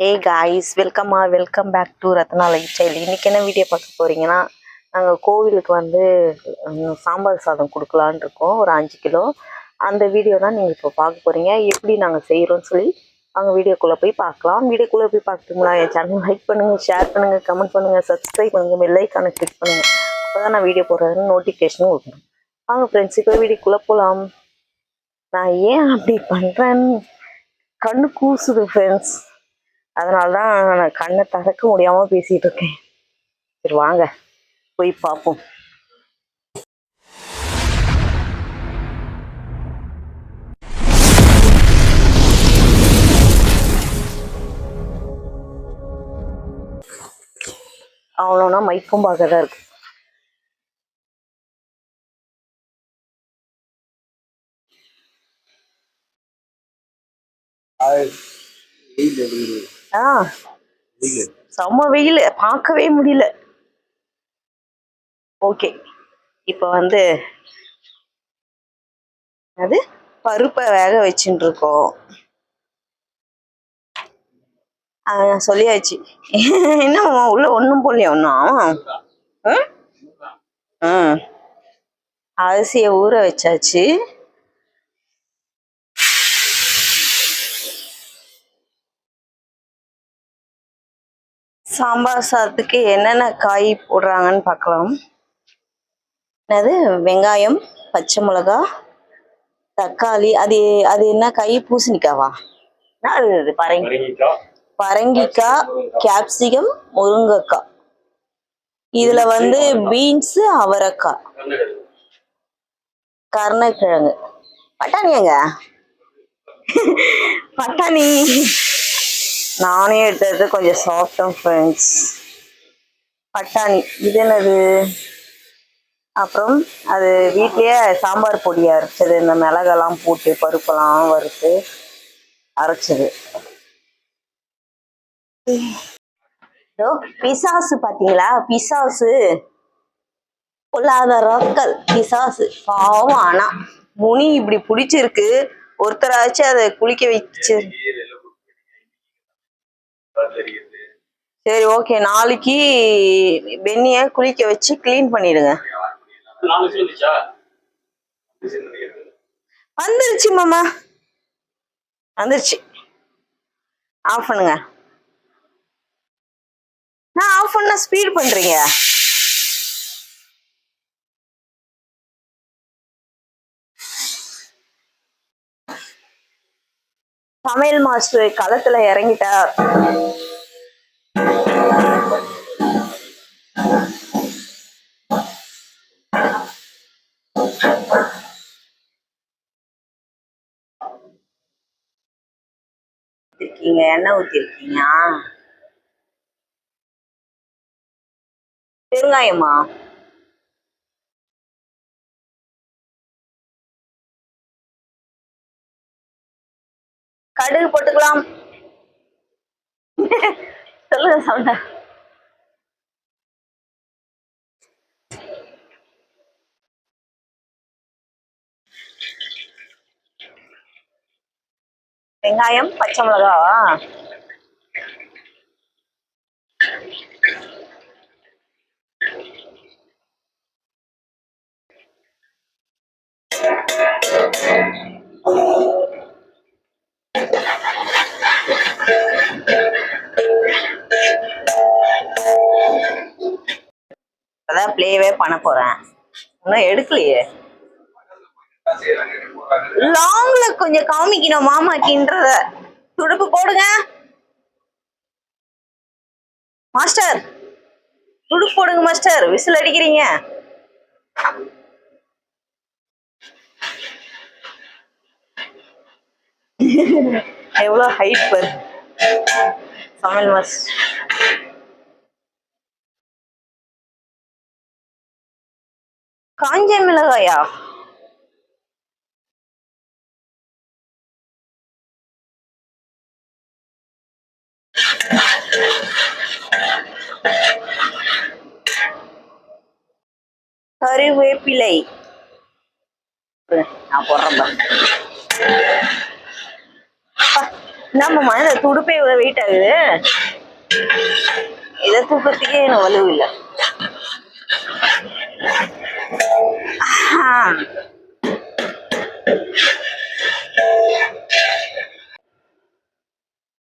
ஏய் guys, welcome back to Ratna life style. இன்றைக்கி என்ன வீடியோ பார்க்க போகிறீங்கன்னா, நாங்கள் கோவிலுக்கு வந்து சாம்பார் சாதம் கொடுக்கலான்னு இருக்கோம், ஒரு 5 கிலோ. அந்த வீடியோ தான் நீங்கள் இப்போ பார்க்க போகிறீங்க. எப்படி நாங்கள் செய்கிறோன்னு சொல்லி அவங்க வீடியோக்குள்ளே போய் பார்க்கலாம். வீடியோக்குள்ளே போய் பார்த்துக்கலாம். என் சேனல் லைக் பண்ணுங்கள், ஷேர் பண்ணுங்கள், கமெண்ட் பண்ணுங்கள், சப்ஸ்கிரைப் பண்ணுங்கள், பெல் ஐக்கானை கிளிக் பண்ணுங்கள். அப்போ தான் நான் வீடியோ போடுறதுன்னு நோட்டிஃபிகேஷனும் கொடுக்கணும். வாங்க ஃப்ரெண்ட்ஸ், இப்போ வீடியோக்குள்ளே போகலாம். நான் ஏன் அப்படி பண்ணுறேன்னு கண்ணு கூசுது ஃப்ரெண்ட்ஸ், அதனால தான் நான் கண்ணை திறக்க முடியாமல் பேசிகிட்டு இருக்கேன். சரி வாங்க போய் பார்ப்போம். அவ்வளோனா மைக்கும் பார்க்க தான் இருக்கு. செம்ம வெயில், பார்க்கவே முடியல. ஓகே, இப்போ வந்து அது பருப்பை வேக வச்சுட்டு இருக்கோம். சொல்லியாச்சு. என்ன உள்ள ஒன்றும் போடலையா ஒன்றும்? அரிசியை ஊற வச்சாச்சு. சாம்பார் சாதத்துக்கு என்னென்ன காய் போடுறாங்கன்னு பார்க்கலாம். அது வெங்காயம், பச்சை மிளகா, தக்காளி, அது அது என்ன காய்? பூசணிக்காவா? அது பரங்கிக்காய், கேப்சிகம், முருங்கைக்காய். இதுல வந்து பீன்ஸ், அவரைக்காய், கருணக்கிழங்கு, பட்டாணியாங்க. பட்டாணி நானே எடுத்தது கொஞ்சம் சாஃப்டும் ஃப்ரெண்ட்ஸ். பட்டாணி இது என்னது? அப்புறம் அது வீட்லயே சாம்பார் பொடியை அரைச்சது, இந்த மிளகெல்லாம் போட்டு பருப்பெல்லாம் வறுத்து அரைச்சது. பிசாசு பார்த்தீங்களா? பிசாசு பொல்லாதராக்கள், பிசாசு பாவம். ஆனா முனி இப்படி பிடிச்சிருக்கு, ஒருத்தராச்சும் அதை குளிக்க வச்சு. சரி ஓகே, நாளைக்கு பெண்ணிய குளிக்க வச்சு கிளீன் பண்ணிடுங்க. வந்துருச்சு மாமா, வந்துருச்சு. ஆஃப் பண்ணுங்க. நான் ஆஃப் பண்ண ஸ்பீட் பண்றீங்க. சமையல் மாஸ்டர் களத்துல இறங்கிட்டார். எண்ணெய் ஊத்திருக்கீங்க. பெருங்காயமா? கடுகு போட்டுக்கலாம். சொல்லுங்க சவுண்டா. வெங்காயம், பச்சை மிளகாவா? அதான் பிளேவே பண்ண போறேன், இன்னும் எடுக்கலையே. லாங்ல கொஞ்சம் காமிக்கணும் மாமாக்கின்றத. துடுப்பு போடுங்க மாஸ்டர், துடுப்பு போடுங்க மாஸ்டர். விசில் அடிக்கிறீங்க. எவ்வளோ ஹைட் பர் சமையல் மாஸ். காஞ்ச மிளகாயா? கருவேப்பிலை நான் போடுறேன். என்னம்மா இந்த துடுப்பே இவ்வளவு வெயிட் ஆகுது. இதை தூக்கத்துக்கே எனக்கு வலு இல்லை.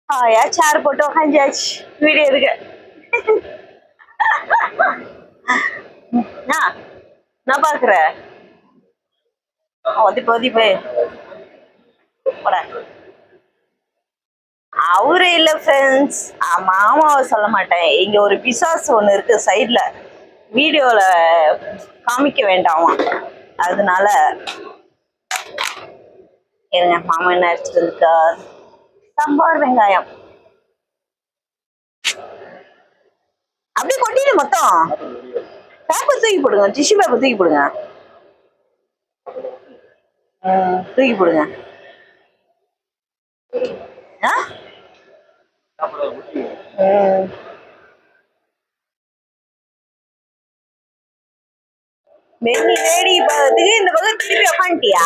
ஆயா சேர் போட்டு உக்காஞ்சாச்சு வீடியோ இருக்கு. நான் பாக்குற ஒதிப்பு அவரு இல்ல ஃப்ரெண்ட்ஸ், மாமாவை சொல்ல மாட்டேன். இங்க ஒரு பிசாசு ஒண்ணு இருக்கு சைட்ல, வீடியோல காமிக்க வேண்டாமா, அதனால இருங்க. மாமா என்ன அடிச்சுட்டு இருக்கார்? சாம்பார் வெங்காயம் அப்படியே கொட்டிடு மொத்தம். பேப்பர் தூக்கி போடுங்க, டிஷ்யூ பேப்பர் தூக்கி போடுங்க. தூக்கி போடுங்க. வெண்ணி வேடி பார்த்துக்கு இந்த பக்கம் திருப்பி உக்காண்டியா?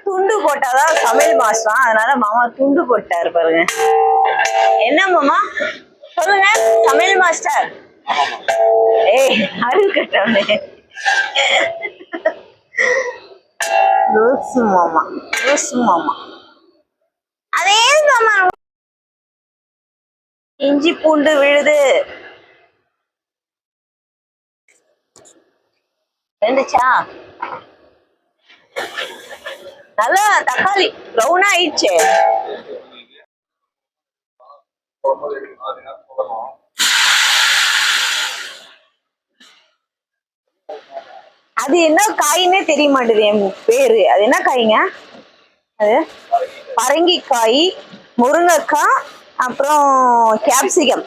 துண்டு போட்டாதான் சமையல் மாஸ்டர், அதனால மாமா துண்டு போட்டாரு பாருங்க. என்ன மாமா சொல்லுங்க சமையல் மாஸ்டர்? ஏய் அருள் கட்டவனே, ரோசு மாமா, ரோசு மாமா. அதே மாமா. இஞ்சி பூண்டு விழுது வெந்துச்சா? நல்லா தக்காளி ப்ரௌனா ஆயிடுச்சு. அது என்ன காயின்னே தெரிய மாட்டேது என் பேரு. அது என்ன காய்ங்க? அது பரங்கிக்காய், முருங்கைக்காய், அப்புறம் கேப்சிகம்,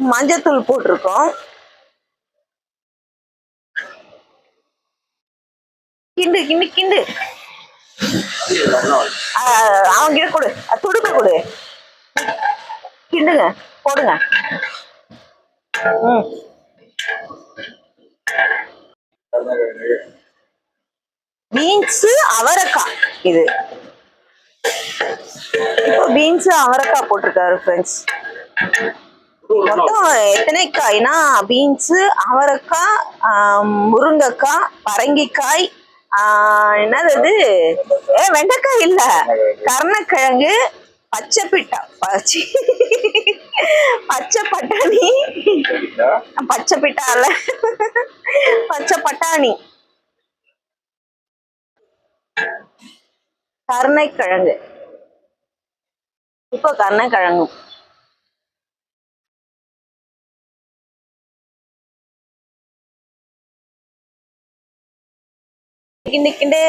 மஞ்சத்தூள் போட்டிருக்கோம். கிண்டு கிண்டு கிண்டு. அவங்கிட்ட கொடு, துடுக்க கொடு, கிண்டுங்க, போடுங்க. பீன்ஸ் அவரைக்காய், இது இப்போ பீன்ஸ் அவரைக்காய் போட்டிருக்காரு ஃப்ரெண்ட்ஸ். மொத்தம் எத்தனை காய்னா பீன்ஸ், அவரைக்காய், முருங்கைக்காய், பரங்கிக்காய், என்னது வெண்டைக்காய் இல்ல, கருணக்கிழங்கு, பச்சை பட்டாணி, பச்சை பிட்டால பச்சை பட்டாணி, கருணைக்கிழங்கு, இப்போ கருணைக்கிழங்கு. கிண்டு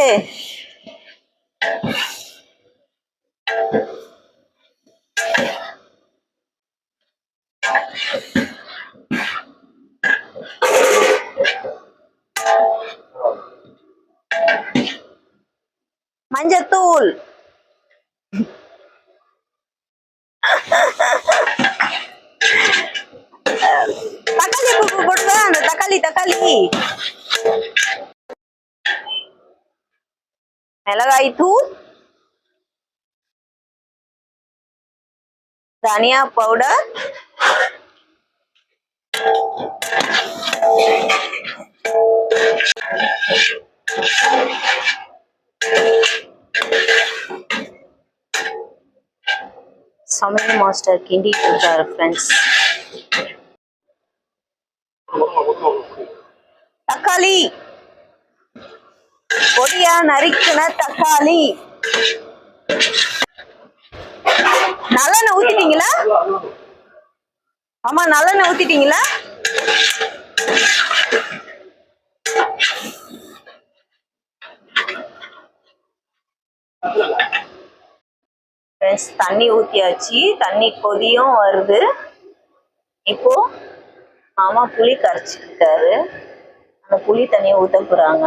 மஞ்சத்தூள், தக்காளி போடுங்க. அந்த தக்காளி மிளகாய் தூள், தனியா பவுடர், சமையல் மாஸ்டர் கிண்டிட்டு இருக்காரு ஃப்ரெண்ட்ஸ். தக்காளி பொடியா நறுக்கின தக்காளி. நல்லெண்ணெய் ஊத்திட்டீங்களா? ஆமா நல்லெண்ணெய் ஊத்திட்டீங்களா? தண்ணி ஊத்தியாச்சு, தண்ணி கொதியும் வருது. இப்போ மாமா புளி கரைச்சிருக்காரு, அந்த புளி தண்ணியை ஊத்த போறாங்க.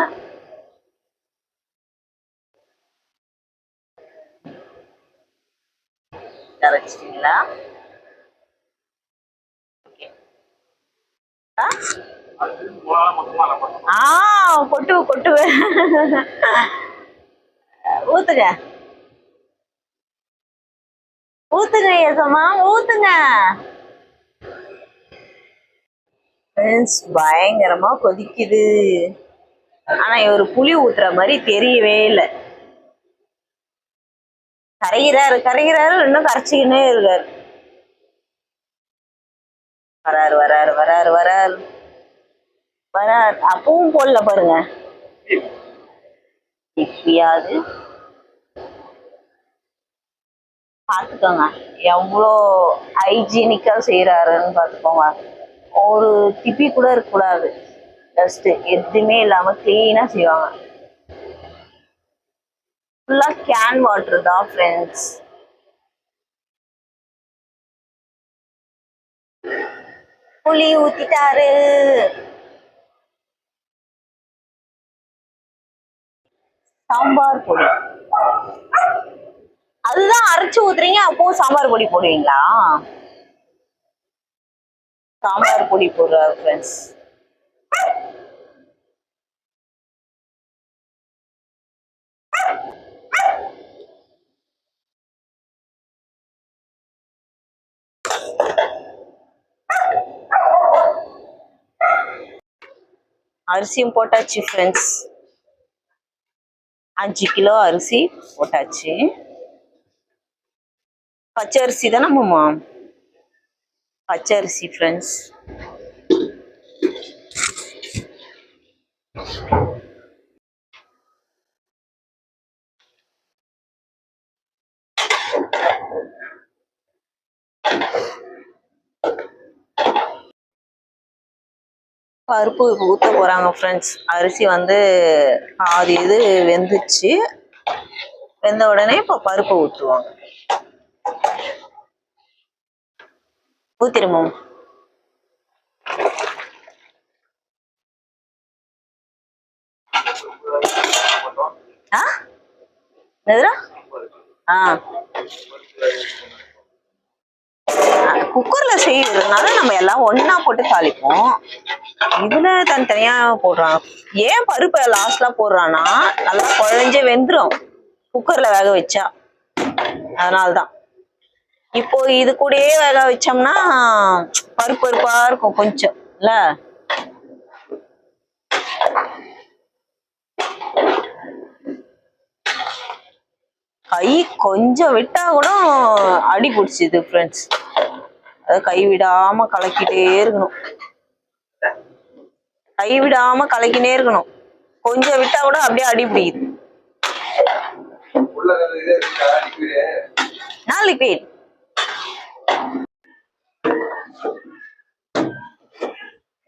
கரைச்சிட்டீங்களா? கொட்டு ஊத்துங்க ஊத்துங்க ஏசம்மா ஊத்துங்க. பயங்கரமா கொதிக்குது. ஆனா இவரு புளி ஊத்துற மாதிரி தெரியவே இல்லை. கரைகிறாரு இன்னும் கரைச்சிக்கினே இருக்காரு. வராரு அப்பவும் போடல பாருங்க. இப்பயாவது பாத்துக்கோங்க எவ்வளோ ஹைஜீனிக்கா செய்யறாருன்னு பாத்துக்கோங்க. ஒரு திப்பி கூட இருக்கக்கூடாது. டஸ்ட் எதுவுமே இல்லாம கிளீனா செய்வாங்க. ஃபுல்லா கேன் வாட்டர் தான் ஃப்ரெண்ட்ஸ். புளி ஊத்திட்டாரு. சாம்பார் பொடி அதுதான் அரைச்சு ஊத்துறீங்க. அப்போ சாம்பார் பொடி போடுவீங்களா? சாம்பார் பொடி போடுறாரு ஃப்ரெண்ட்ஸ். அரிசியும் போட்டாச்சு ஃப்ரெண்ட்ஸ். 5 கிலோ அரிசி போட்டாச்சு. பச்சை அரிசி தானே மாமா? பச்சை அரிசி ஃப்ரெண்ட்ஸ். பருப்பு ஊற்ற போறாங்க ஃப்ரெண்ட்ஸ். அரிசி வந்து பாதி இது வெந்துச்சு. வெந்த உடனே இப்போ பருப்பு ஊற்றுவாங்க. ஊத்திடுமோ? குக்கர்ல செய்யறதுனால நம்ம எல்லாம் ஒன்னா போட்டு தாளிப்போம். இதுல தனித்தனியா போடுறாங்க. ஏன் பருப்பை லாஸ்ட்ல போடுறான்னா நல்லா குழஞ்சு வெந்துடும் குக்கர்ல வேக வச்சா. அதனால்தான். இப்போ இது கூடயே வேக வச்சோம்னா பருப்பு பருப்பா இருக்கும் கொஞ்சம் இல்ல. கை கொஞ்சம் விட்டா கூட அடி பிடிச்சிது ஃப்ரெண்ட்ஸ். அதை கைவிடாம கலக்கிட்டே இருக்கணும். கைவிடாம கலக்கினே இருக்கணும். கொஞ்சம் விட்டா கூட அப்படியே அடி பிடிக்குது. லிக்விட்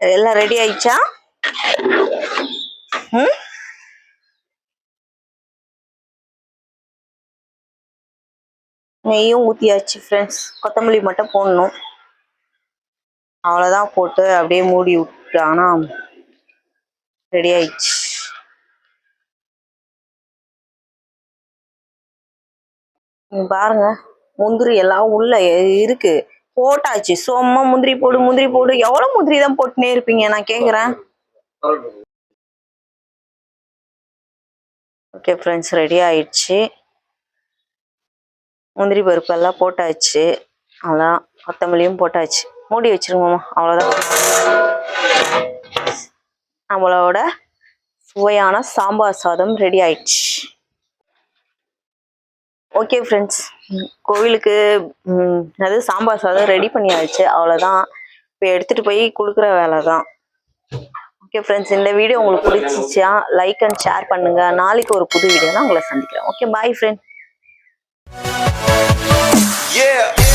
எல்லாம் ரெடி ஆயிடுச்சா? நெய்யும் ஊற்றியாச்சு ஃப்ரெண்ட்ஸ். கொத்தமல்லி மட்டும் போடணும். அவ்வளோதான். போட்டு அப்படியே மூடி விட்டாங்கன்னா ரெடி ஆயிடுச்சு. பாருங்க முந்திரி எல்லாம் உள்ள இருக்கு. போட்டாச்சு. சும்மா முந்திரி போடு. எவ்வளவு முந்திரி தான் போட்டுனே இருப்பீங்க நான் கேக்குறேன். ஓகே ஃப்ரெண்ட்ஸ், ரெடி ஆயிடுச்சு. முந்திரி பருப்பு எல்லாம் போட்டாச்சு. அதான் கொத்தமல்லியும் போட்டாச்சு. மூடி வச்சிருங்கம்மா. அவ்வளோதான். நம்மளோட சுவையான சாம்பார் சாதம் ரெடி ஆயிடுச்சு. ஓகே ஃப்ரெண்ட்ஸ், கோவிலுக்கு அது சாம்பார் சாதம் ரெடி பண்ணியாச்சு. அவ்வளோதான். இப்போ எடுத்துகிட்டு போய் கொடுக்குற வேலை தான். ஓகே ஃப்ரெண்ட்ஸ், இந்த வீடியோ உங்களுக்கு பிடிச்சிச்சா லைக் அண்ட் ஷேர் பண்ணுங்க. நாளைக்கு ஒரு புது வீடியோ தான் உங்களை சந்திக்கிறேன். ஓகே, பாய் ஃப்ரெண்ட். Yeah.